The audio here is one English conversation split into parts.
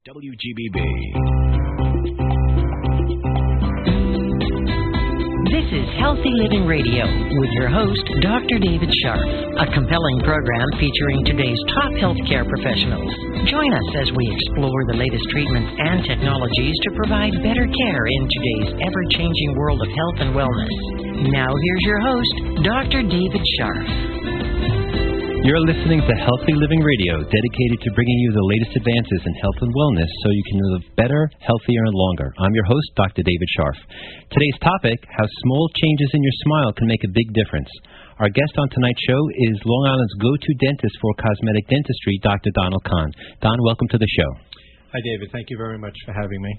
WGBB. This is Healthy Living Radio with your host, Dr. David Scharf, a compelling program featuring today's top healthcare professionals. Join us as we explore the latest treatments and technologies to provide better care in today's ever-changing world of health and wellness. Now here's your host, Dr. David Scharf. You're listening to Healthy Living Radio, dedicated to bringing you the latest advances in health and wellness so you can live better, healthier, and longer. I'm your host, Dr. David Scharf. Today's topic, how small changes in your smile can make a big difference. Our guest on tonight's show is Long Island's go-to dentist for cosmetic dentistry, Dr. Kahn. Don, welcome to the show. Hi, David. Thank you very much for having me.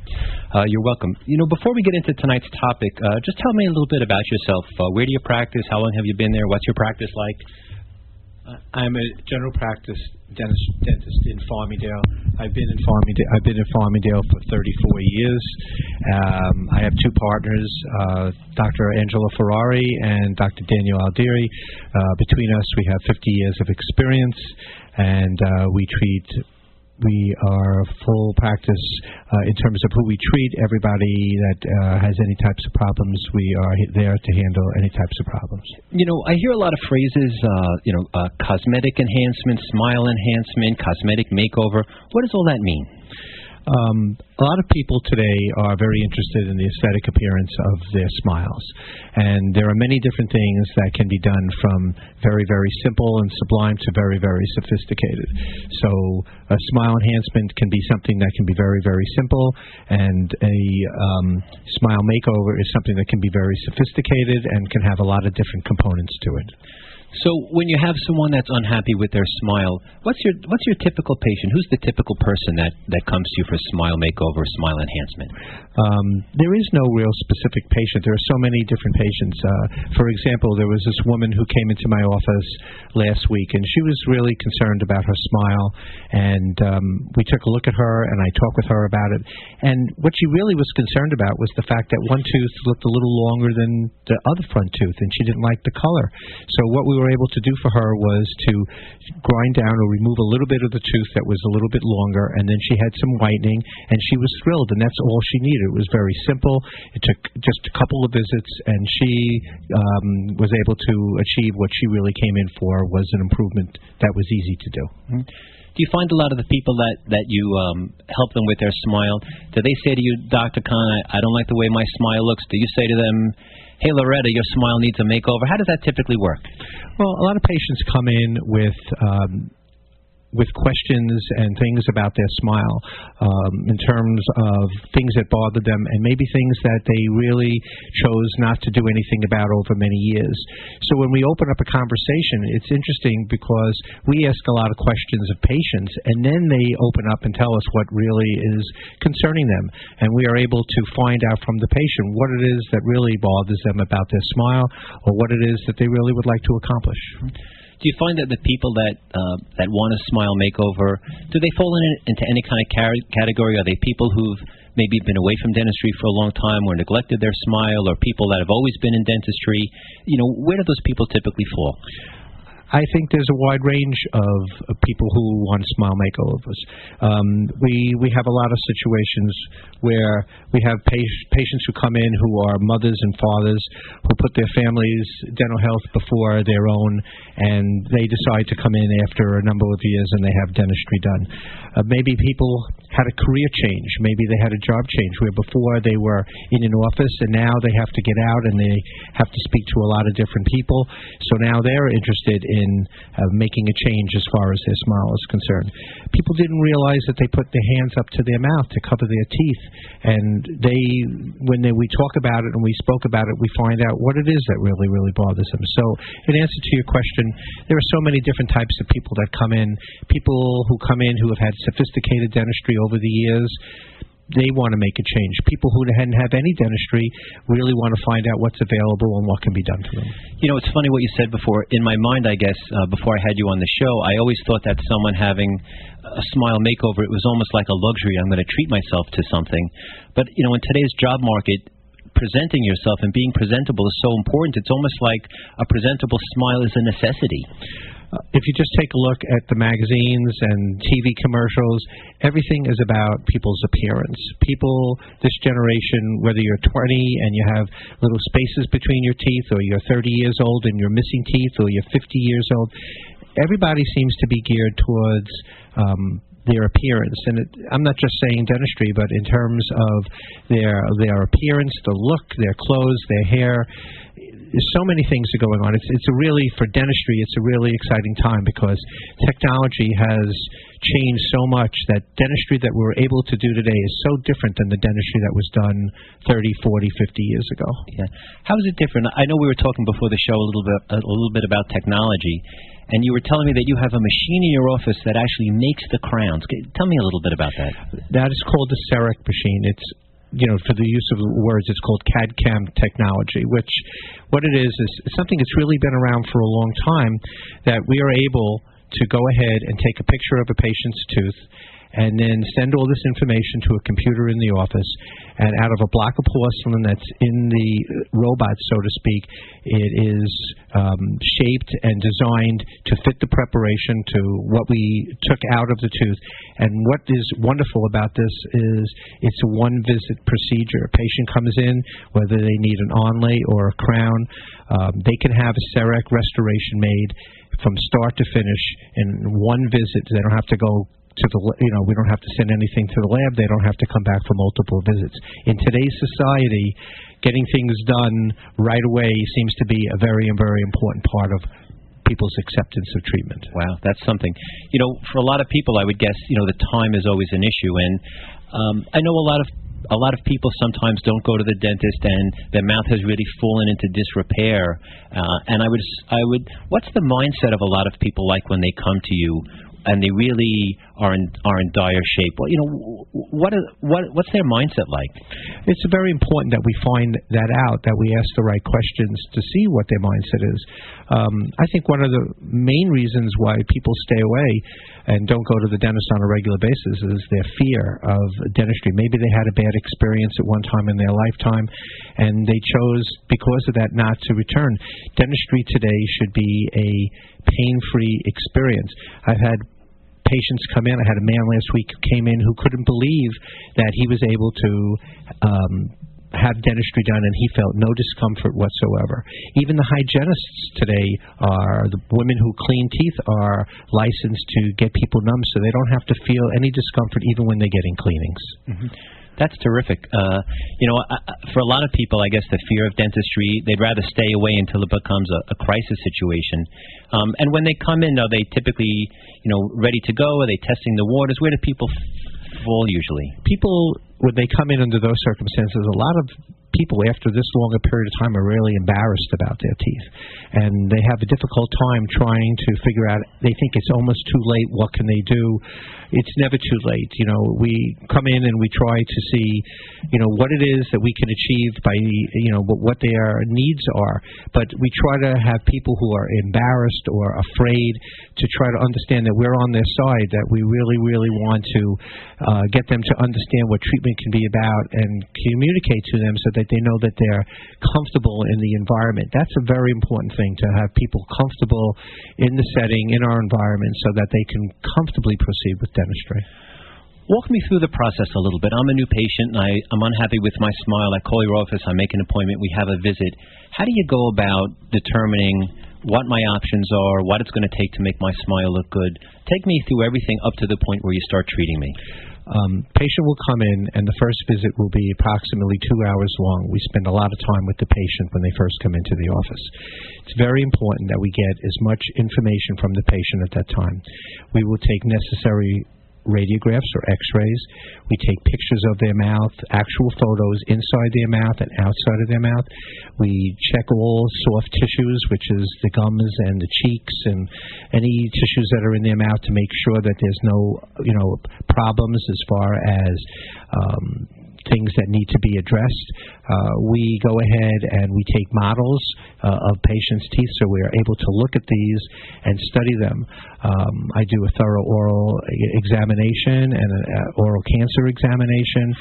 You're welcome. You know, before we get into tonight's topic, just tell me a little bit about yourself. Where do you practice? How long have you been there? What's your practice like? I'm a general practice dentist in Farmingdale. I've been in Farmingdale for 34 years. I have two partners, Dr. Angela Ferrari and Dr. Daniel Aldieri. Between us, we have 50 years of experience, and we are full practice in terms of who we treat. Everybody that has any types of problems, we are there to handle any types of problems. You know, I hear a lot of phrases, cosmetic enhancement, smile enhancement, cosmetic makeover. What does all that mean? A lot of people today are very interested in the aesthetic appearance of their smiles, and there are many different things that can be done, from very, very simple and sublime to very, very sophisticated. So a smile enhancement can be something that can be very, very simple, and a smile makeover is something that can be very sophisticated and can have a lot of different components to it. So when you have someone that's unhappy with their smile, what's your typical patient? Who's the typical person that comes to you for smile makeover, smile enhancement? There is no real specific patient. There are so many different patients. For example, there was this woman who came into my office last week, and she was really concerned about her smile, and we took a look at her, and I talked with her about it. And what she really was concerned about was the fact that one tooth looked a little longer than the other front tooth, and she didn't like the color. So what we were able to do for her was to grind down or remove a little bit of the tooth that was a little bit longer, and then she had some whitening, and she was thrilled, and that's all she needed. It was very simple. It took just a couple of visits, and she was able to achieve what she really came in for, was an improvement that was easy to do. Mm-hmm. Do you find a lot of the people that you help them with their smile, do they say to you, Dr. Kahn, I don't like the way my smile looks? Do you say to them, hey, Loretta, your smile needs a makeover? How does that typically work? Well, a lot of patients come in with questions and things about their smile, in terms of things that bother them, and maybe things that they really chose not to do anything about over many years. So when we open up a conversation, it's interesting because we ask a lot of questions of patients, and then they open up and tell us what really is concerning them, and we are able to find out from the patient what it is that really bothers them about their smile, or what it is that they really would like to accomplish. Do you find that the people that want a smile makeover, do they fall into any kind of category? Are they people who've maybe been away from dentistry for a long time or neglected their smile, or people that have always been in dentistry? You know, where do those people typically fall? I think there's a wide range of people who want smile makeovers. We have a lot of situations where we have patients who come in who are mothers and fathers who put their family's dental health before their own, and they decide to come in after a number of years and they have dentistry done. Maybe people had a career change. Maybe they had a job change where before they were in an office and now they have to get out and they have to speak to a lot of different people. So now they're interested in making a change as far as their smile is concerned. People didn't realize that they put their hands up to their mouth to cover their teeth, and when we talk about it and we spoke about it, we find out what it is that really, really bothers them. So in answer to your question, there are so many different types of people that come in. People who come in who have had sophisticated dentistry over the years, they want to make a change. People who hadn't had any dentistry really want to find out what's available and what can be done for them. You know, it's funny what you said before. In my mind, I guess, before I had you on the show, I always thought that someone having a smile makeover, it was almost like a luxury. I'm going to treat myself to something. But, you know, in today's job market, presenting yourself and being presentable is so important. It's almost like a presentable smile is a necessity. if you just take a look at the magazines and TV commercials, everything is about people's appearance. People, this generation, whether you're 20 and you have little spaces between your teeth, or you're 30 years old and you're missing teeth, or you're 50 years old, everybody seems to be geared towards their appearance. And I'm not just saying dentistry, but in terms of their appearance, the look, their clothes, their hair. There's so many things that are going on. It's a really, for dentistry, it's a really exciting time because technology has changed so much that dentistry that we're able to do today is so different than the dentistry that was done 30, 40, 50 years ago. Yeah. How is it different? I know we were talking before the show a little bit about technology, and you were telling me that you have a machine in your office that actually makes the crowns. Tell me a little bit about that. That is called the CEREC machine. It's, for the use of words, it's called CAD/CAM technology, which what it is something that's really been around for a long time, that we are able to go ahead and take a picture of a patient's tooth and then send all this information to a computer in the office, and out of a block of porcelain that's in the robot, so to speak, it is shaped and designed to fit the preparation to what we took out of the tooth. And what is wonderful about this is it's a one-visit procedure. A patient comes in, whether they need an onlay or a crown, they can have a CEREC restoration made from start to finish in one visit. They don't have to go to the, we don't have to send anything to the lab. They don't have to come back for multiple visits. In today's society, getting things done right away seems to be a very, very important part of people's acceptance of treatment. Wow, that's something. For a lot of people, I would guess, the time is always an issue. And I know a lot of people sometimes don't go to the dentist, and their mouth has really fallen into disrepair. And I would, what's the mindset of a lot of people like when they come to you and they really are in dire shape? Well, what's their mindset like? It's very important that we find that out, that we ask the right questions to see what their mindset is. I think one of the main reasons why people stay away and don't go to the dentist on a regular basis is their fear of dentistry. Maybe they had a bad experience at one time in their lifetime, and they chose, because of that, not to return. Dentistry today should be a pain-free experience. I've had patients come in. I had a man last week who came in who couldn't believe that he was able to have dentistry done, and he felt no discomfort whatsoever. Even the hygienists today, the women who clean teeth, are licensed to get people numb, so they don't have to feel any discomfort even when they're getting cleanings. Mm-hmm. That's terrific. For a lot of people, I guess the fear of dentistry, they'd rather stay away until it becomes a crisis situation. And when they come in, are they typically, ready to go? Are they testing the waters? Where do people fall usually? People, when they come in under those circumstances, a lot of people after this long a period of time are really embarrassed about their teeth, and they have a difficult time trying to figure out. They think it's almost too late. What can they do? It's never too late. We come in and we try to see, what it is that we can achieve by, what their needs are. But we try to have people who are embarrassed or afraid to try to understand that we're on their side, that we really, really want to get them to understand what treatment can be about and communicate to them so that they know that they're comfortable in the environment. That's a very important thing, to have people comfortable in the setting, in our environment, so that they can comfortably proceed with dentistry. Walk me through the process a little bit. I'm a new patient, and I'm unhappy with my smile. I call your office, I make an appointment, we have a visit. How do you go about determining what my options are, what it's going to take to make my smile look good? Take me through everything up to the point where you start treating me. Patient will come in, and the first visit will be approximately 2 hours long. We spend a lot of time with the patient when they first come into the office. It's very important that we get as much information from the patient at that time. We will take necessary radiographs or x-rays. We take pictures of their mouth, actual photos inside their mouth and outside of their mouth. We check all soft tissues, which is the gums and the cheeks and any tissues that are in their mouth, to make sure that there's no, problems as far as things that need to be addressed. We go ahead and we take models of patients' teeth, so we are able to look at these and study them. I do a thorough oral examination and an oral cancer examination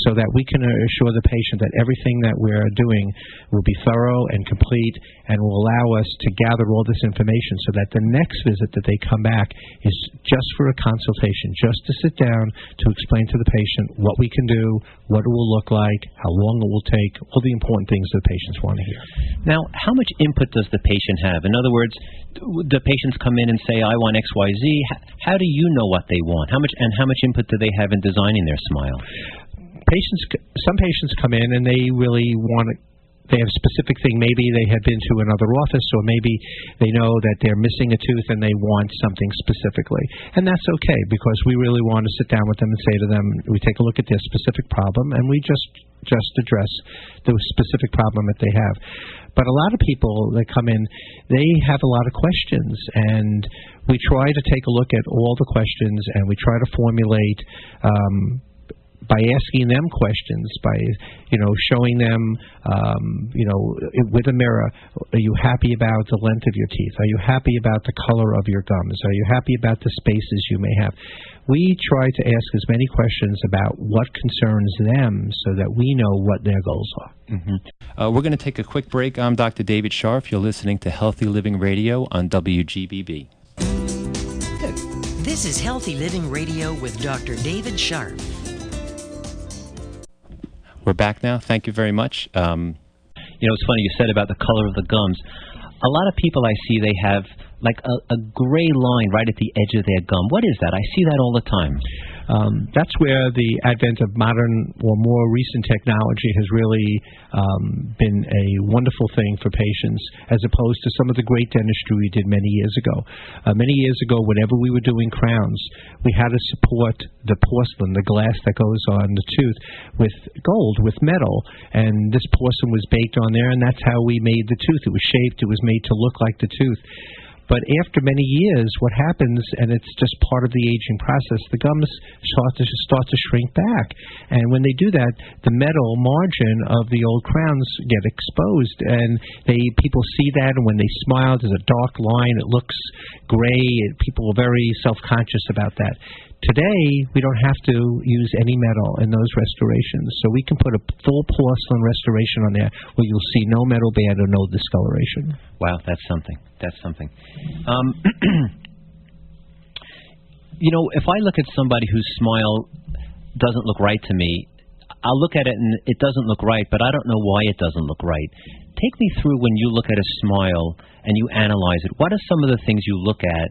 so that we can assure the patient that everything that we're doing will be thorough and complete and will allow us to gather all this information so that the next visit that they come back is just for a consultation, just to sit down to explain to the patient what we can do, what it will look like, how long it will take, all the important things that patients want to hear. Now, how much input does the patient have? In other words, the patients come in and say, I want X, Y, Z. How do you know what they want? How much input do they have in designing their smile? Some patients come in and they really want it. They have a specific thing. Maybe they have been to another office, or maybe they know that they're missing a tooth and they want something specifically. And that's okay, because we really want to sit down with them and say to them, we take a look at their specific problem and we just address the specific problem that they have. But a lot of people that come in, they have a lot of questions, and we try to take a look at all the questions and we try to formulate by asking them questions, by showing them with a mirror, are you happy about the length of your teeth? Are you happy about the color of your gums? Are you happy about the spaces you may have? We try to ask as many questions about what concerns them so that we know what their goals are. Mm-hmm. We're going to take a quick break. I'm Dr. David Scharf. You're listening to Healthy Living Radio on WGBB. This is Healthy Living Radio with Dr. David Scharf. We're back now. Thank you very much. It's funny you said about the color of the gums. A lot of people I see, they have like a gray line right at the edge of their gum. What is that? I see that all the time. That's where the advent of modern or more recent technology has really been a wonderful thing for patients, as opposed to some of the great dentistry we did many years ago. Many years ago, whenever we were doing crowns, we had to support the porcelain, the glass that goes on the tooth, with gold, with metal, and this porcelain was baked on there, and that's how we made the tooth. It was shaped, it was made to look like the tooth. But after many years, what happens, and it's just part of the aging process, the gums start to shrink back. And when they do that, the metal margin of the old crowns get exposed, and people see that, and when they smile, there's a dark line, it looks gray, and people are very self-conscious about that. Today, we don't have to use any metal in those restorations, so we can put a full porcelain restoration on there where you'll see no metal band or no discoloration. Wow, that's something. That's something. If I look at somebody whose smile doesn't look right to me, I'll look at it and it doesn't look right, but I don't know why it doesn't look right. Take me through when you look at a smile and you analyze it. What are some of the things you look at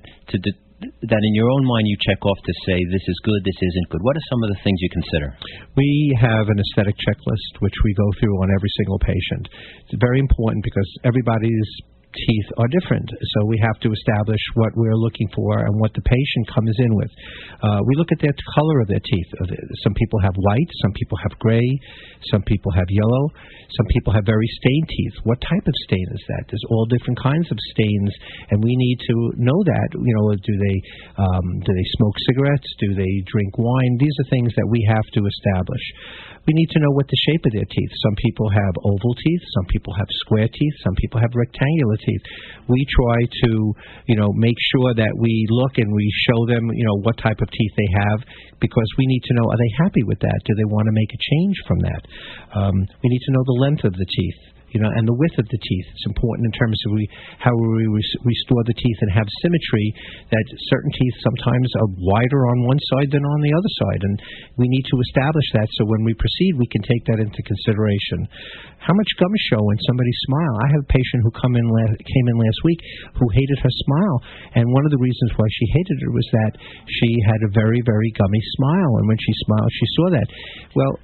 that in your own mind you check off to say this is good, this isn't good? What are some of the things you consider? We have an aesthetic checklist which we go through on every single patient. It's very important because everybody's teeth are different, so we have to establish what we're looking for and what the patient comes in with. We look at the color of their teeth. Some people have white, some people have gray, some people have yellow, some people have very stained teeth. What type of stain is that? There's all different kinds of stains, and we need to know that. Do they smoke cigarettes? Do they drink wine? These are things that we have to establish. We need to know what the shape of their teeth. Some people have oval teeth, some people have square teeth, some people have rectangular teeth. We try to, make sure that we look and we show them, what type of teeth they have, because we need to know, are they happy with that? Do they want to make a change from that? We need to know the length of the teeth, and the width of the teeth. It's important in terms of how we restore the teeth and have symmetry, that certain teeth sometimes are wider on one side than on the other side, and we need to establish that so when we proceed we can take that into consideration. How much gums show when somebody smile? I have a patient who came in last week who hated her smile, and one of the reasons why she hated it was that she had a very, very gummy smile, and when she smiled she saw that. Well,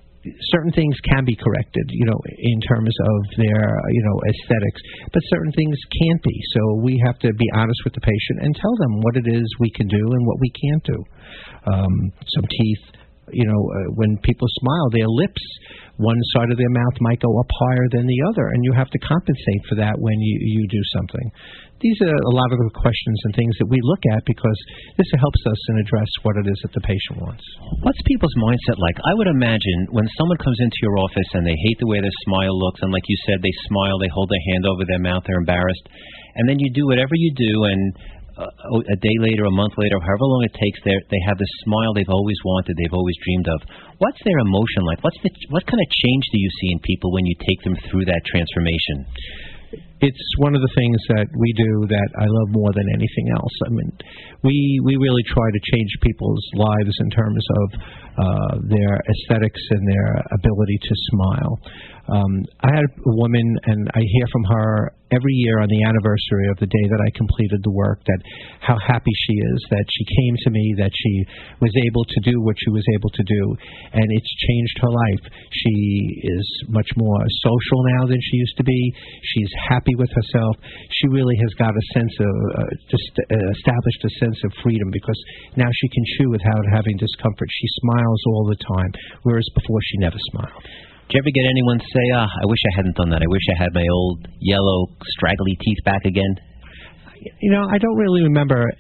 certain things can be corrected, in terms of their, aesthetics, but certain things can't be. So we have to be honest with the patient and tell them what it is we can do and what we can't do. Some teeth when people smile, their lips, one side of their mouth might go up higher than the other, and you have to compensate for that when you do something. These are a lot of the questions and things that we look at because this helps us and address what it is that the patient wants. What's people's mindset like? I would imagine when someone comes into your office and they hate the way their smile looks, and like you said, they smile, they hold their hand over their mouth, they're embarrassed, and then you do whatever you do, and a day later, a month later, however long it takes, they have this smile they've always wanted, they've always dreamed of. What's their emotion like? What kind of change do you see in people when you take them through that transformation? It's one of the things that we do that I love more than anything else. I mean, we really try to change people's lives in terms of their aesthetics and their ability to smile. I had a woman, and I hear from her every year on the anniversary of the day that I completed the work, that how happy she is, that she came to me, that she was able to do what she was able to do, and it's changed her life. She is much more social now than she used to be. She's happy with herself. She really has got a sense of, established a sense of freedom, because now she can chew without having discomfort. She smiles all the time, whereas before she never smiled. Do you ever get anyone say, I wish I hadn't done that. I wish I had my old yellow, straggly teeth back again? I don't really remember,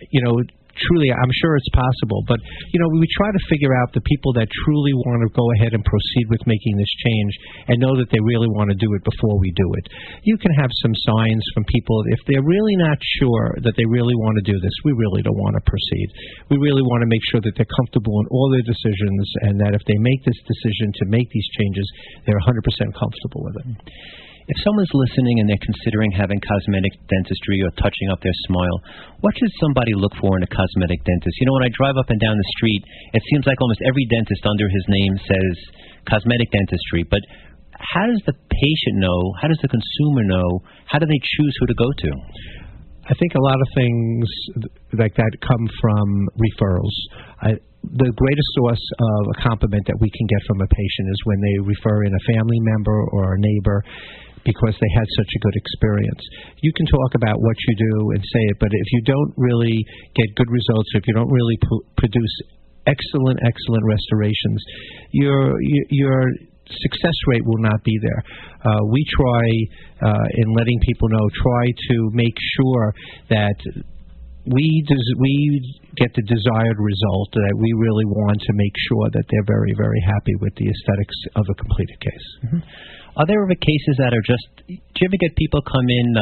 truly, I'm sure it's possible, but, we try to figure out the people that truly want to go ahead and proceed with making this change and know that they really want to do it before we do it. You can have some signs from people, if they're really not sure that they really want to do this, we really don't want to proceed. We really want to make sure that they're comfortable in all their decisions, and that if they make this decision to make these changes, they're 100% comfortable with it. If someone's listening and they're considering having cosmetic dentistry or touching up their smile, what should somebody look for in a cosmetic dentist? When I drive up and down the street, it seems like almost every dentist under his name says cosmetic dentistry. But how does the patient know? How does the consumer know? How do they choose who to go to? I think a lot of things like that come from referrals. The greatest source of a compliment that we can get from a patient is when they refer in a family member or a neighbor, because they had such a good experience. You can talk about what you do and say it, but if you don't really get good results, if you don't really produce excellent restorations, your success rate will not be there. We try, in letting people know, try to make sure that we get the desired result, that we really want to make sure that they're very, very happy with the aesthetics of a completed case. Mm-hmm. Are there ever cases that are just, do you ever get people come in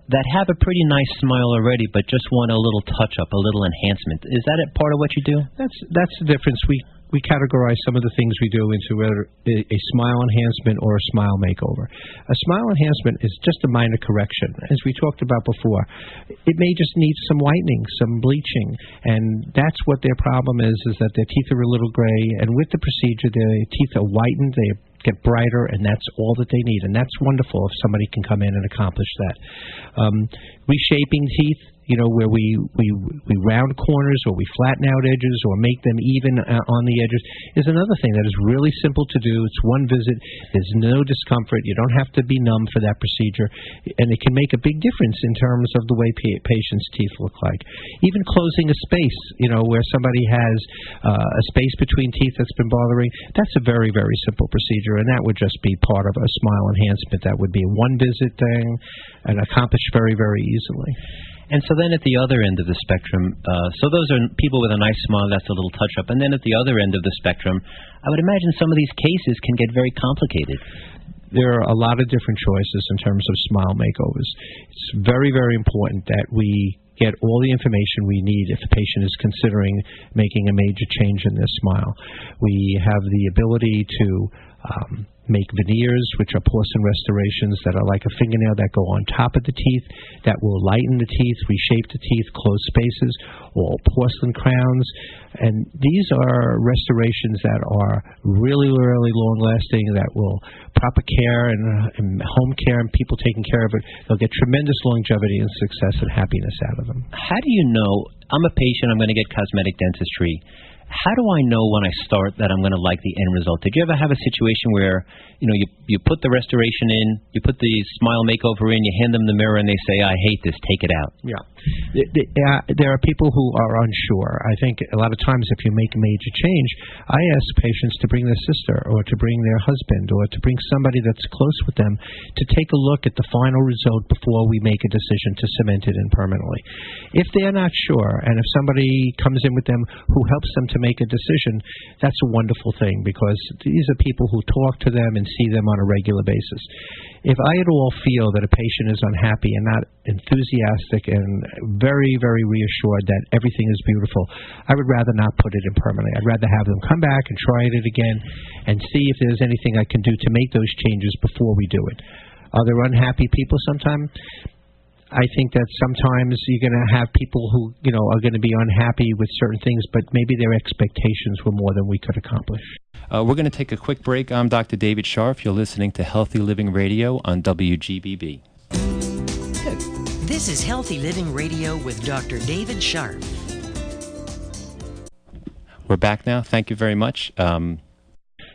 that have a pretty nice smile already but just want a little touch-up, a little enhancement? Is that part of what you do? That's the difference. We categorize some of the things we do into whether a smile enhancement or a smile makeover. A smile enhancement is just a minor correction. As we talked about before, it may just need some whitening, some bleaching, and that's what their problem is that their teeth are a little gray, and with the procedure, their teeth are whitened, they get brighter, and that's all that they need. And that's wonderful if somebody can come in and accomplish that. Reshaping teeth, where we round corners or we flatten out edges or make them even on the edges, is another thing that is really simple to do. It's one visit. There's no discomfort. You don't have to be numb for that procedure, and it can make a big difference in terms of the way patients' teeth look like. Even closing a space, where somebody has a space between teeth that's been bothering, that's a very, very simple procedure, and that would just be part of a smile enhancement. That would be a one-visit thing and accomplished very, very easily. And so then at the other end of the spectrum, so those are people with a nice smile, that's a little touch-up. And then at the other end of the spectrum, I would imagine some of these cases can get very complicated. There are a lot of different choices in terms of smile makeovers. It's very, very important that we get all the information we need if the patient is considering making a major change in their smile. We have the ability to make veneers, which are porcelain restorations that are like a fingernail that go on top of the teeth, that will lighten the teeth, reshape the teeth, close spaces, or porcelain crowns. And these are restorations that are really, really long-lasting, that will proper care and home care and people taking care of it, they'll get tremendous longevity and success and happiness out of them. How do you know, I'm a patient, I'm going to get cosmetic dentistry, how do I know when I start that I'm going to like the end result? Did you ever have a situation where, you put the restoration in, you put the smile makeover in, you hand them the mirror, and they say, I hate this, take it out? Yeah. There are people who are unsure. I think a lot of times if you make a major change, I ask patients to bring their sister or to bring their husband or to bring somebody that's close with them to take a look at the final result before we make a decision to cement it in permanently. If they're not sure, and if somebody comes in with them who helps them to make a decision, that's a wonderful thing, because these are people who talk to them and see them on a regular basis. If I at all feel that a patient is unhappy and not enthusiastic and very, very reassured that everything is beautiful, I would rather not put it in permanently. I'd rather have them come back and try it again and see if there's anything I can do to make those changes before we do it. Are there unhappy people sometimes? I think that sometimes you're going to have people who, are going to be unhappy with certain things, but maybe their expectations were more than we could accomplish. We're going to take a quick break. I'm Dr. David Scharf. You're listening to Healthy Living Radio on WGBB. This is Healthy Living Radio with Dr. David Scharf. We're back now. Thank you very much.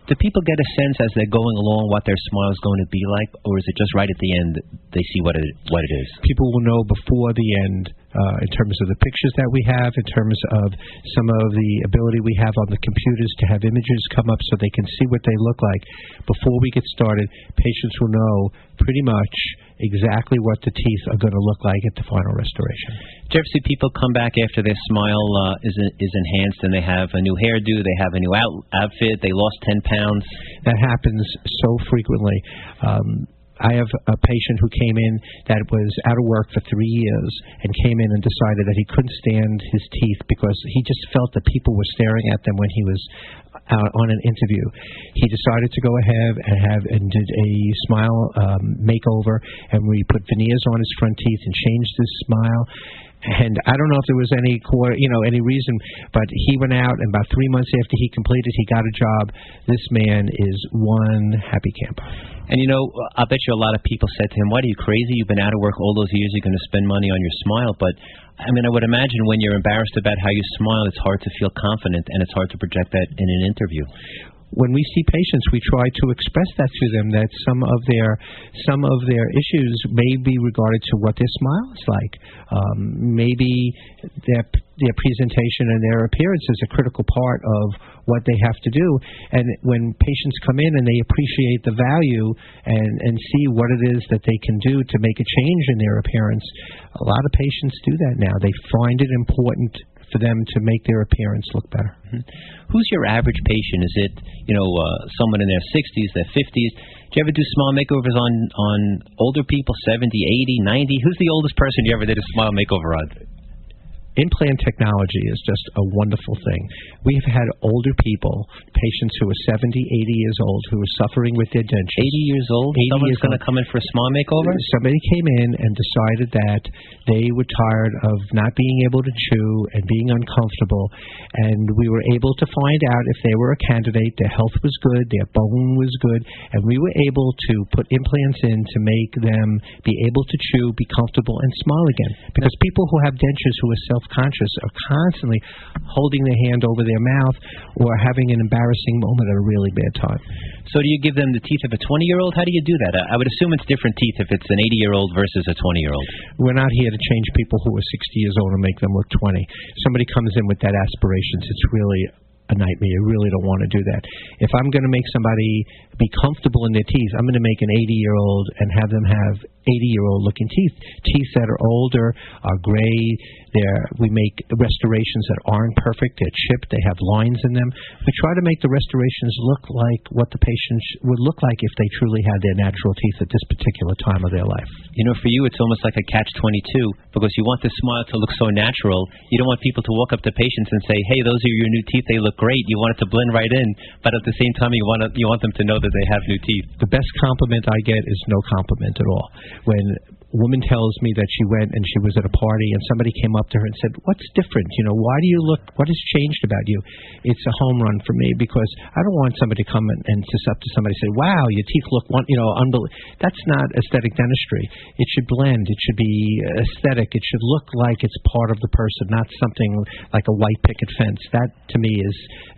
Do people get a sense as they're going along what their smile is going to be like, or is it just right at the end they see what it is? People will know before the end in terms of the pictures that we have, in terms of some of the ability we have on the computers to have images come up so they can see what they look like. Before we get started, patients will know pretty much exactly what the teeth are going to look like at the final restoration. Do you ever see people come back after their smile is enhanced and they have a new hairdo, they have a new outfit, they lost 10 pounds? That happens so frequently. I have a patient who came in that was out of work for 3 years and came in and decided that he couldn't stand his teeth because he just felt that people were staring at them when he was out on an interview. He decided to go ahead and did a smile makeover, and we put veneers on his front teeth and changed his smile. And I don't know if there was any reason, but he went out, and about 3 months after he completed, he got a job. This man is one happy camper. And I bet you a lot of people said to him, "What, are you crazy? You've been out of work all those years. You're going to spend money on your smile." But I would imagine when you're embarrassed about how you smile, it's hard to feel confident, and it's hard to project that in an interview. When we see patients, we try to express that to them, that some of their issues may be regarded to what their smile is like. Maybe their presentation and their appearance is a critical part of what they have to do. And when patients come in and they appreciate the value and see what it is that they can do to make a change in their appearance, a lot of patients do that now. They find it important for them to make their appearance look better. Mm-hmm. Who's your average patient? Is it, someone in their 60s, their 50s? Do you ever do smile makeovers on older people, 70, 80, 90? Who's the oldest person you ever did a smile makeover on? Implant technology is just a wonderful thing. We've had older people, patients who are 70, 80 years old, who are suffering with their dentures. 80 years old? Someone's going to come in for a smile makeover? Somebody came in and decided that they were tired of not being able to chew and being uncomfortable, and we were able to find out if they were a candidate, their health was good, their bone was good, and we were able to put implants in to make them be able to chew, be comfortable, and smile again. Because people who have dentures who are self-conscious are constantly holding their hand over their mouth or having an embarrassing moment at a really bad time. So do you give them the teeth of a 20-year-old? How do you do that? I would assume it's different teeth if it's an 80-year-old versus a 20-year-old. We're not here to change people who are 60 years old and make them look 20. Somebody comes in with that aspirations, it's really a nightmare. You really don't want to do that. If I'm going to make somebody be comfortable in their teeth, I'm going to make an 80-year-old and have them have 80-year-old looking teeth. Teeth that are older, are gray. We make restorations that aren't perfect. They're chipped. They have lines in them. We try to make the restorations look like what the patient would look like if they truly had their natural teeth at this particular time of their life. For you, it's almost like a catch-22 because you want the smile to look so natural. You don't want people to walk up to patients and say, "Hey, those are your new teeth. They look great." You want it to blend right in, but at the same time, you want them to know that they have new teeth. The best compliment I get is no compliment at all. When a woman tells me that she went and she was at a party and somebody came up up to her and said, "What's different? Why do you look? What has changed about you?" It's a home run for me because I don't want somebody to come and just up to somebody and say, "Wow, your teeth look unbelievable." That's not aesthetic dentistry. It should blend. It should be aesthetic. It should look like it's part of the person, not something like a white picket fence. That to me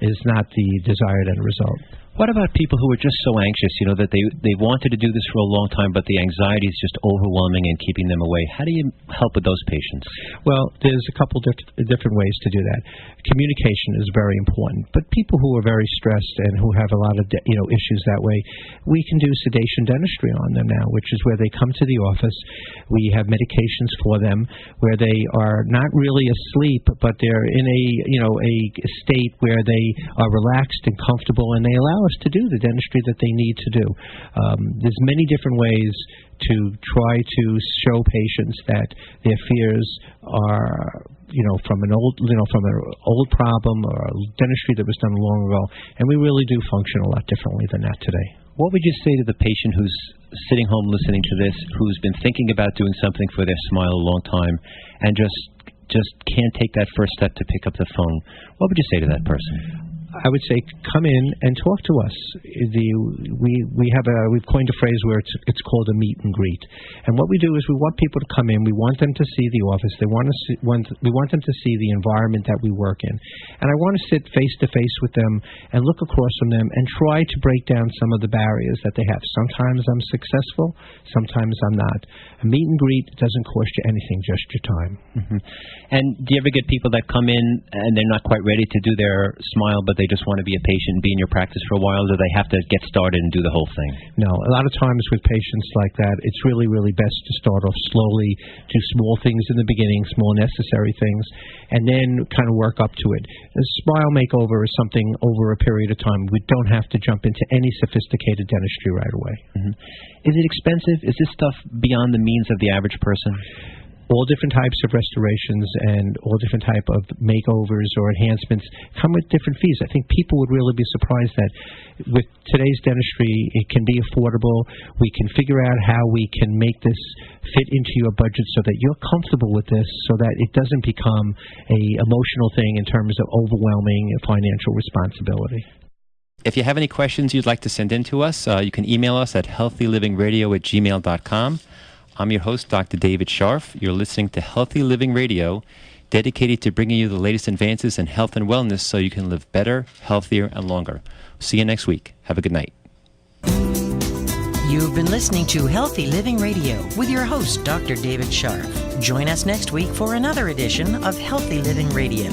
is not the desired end result. What about people who are just so anxious, that they wanted to do this for a long time, but the anxiety is just overwhelming and keeping them away? How do you help with those patients? Well, there's a couple different ways to do that. Communication is very important, but people who are very stressed and who have a lot of issues that way, we can do sedation dentistry on them now, which is where they come to the office. We have medications for them where they are not really asleep, but they're in a state where they are relaxed and comfortable, and they allow us to do the dentistry that they need to do. There's many different ways to try to show patients that their fears are from an old problem or a dentistry that was done long ago, and we really do function a lot differently than that today. What would you say to the patient who's sitting home listening to this, who's been thinking about doing something for their smile a long time and just can't take that first step to pick up the phone? What would you say to that person? I would say come in and talk to us. We've coined a phrase where it's called a meet and greet. And what we do is we want people to come in. We want them to see the office. We want them to see the environment that we work in. And I want to sit face to face with them and look across from them and try to break down some of the barriers that they have. Sometimes I'm successful. Sometimes I'm not. A meet and greet doesn't cost you anything, just your time. Mm-hmm. And do you ever get people that come in and they're not quite ready to do their smile, but they just want to be a patient and be in your practice for a while? Do they have to get started and do the whole thing? No. A lot of times with patients like that, it's really, really best to start off slowly, do small things in the beginning, small necessary things, and then kind of work up to it. A smile makeover is something over a period of time. We don't have to jump into any sophisticated dentistry right away. Mm-hmm. Is it expensive? Is this stuff beyond the means of the average person? All different types of restorations and all different type of makeovers or enhancements come with different fees. I think people would really be surprised that with today's dentistry, it can be affordable. We can figure out how we can make this fit into your budget so that you're comfortable with this, so that it doesn't become a emotional thing in terms of overwhelming financial responsibility. If you have any questions you'd like to send in to us, you can email us at healthylivingradio@gmail.com. I'm your host, Dr. David Scharf. You're listening to Healthy Living Radio, dedicated to bringing you the latest advances in health and wellness so you can live better, healthier, and longer. See you next week. Have a good night. You've been listening to Healthy Living Radio with your host, Dr. David Scharf. Join us next week for another edition of Healthy Living Radio.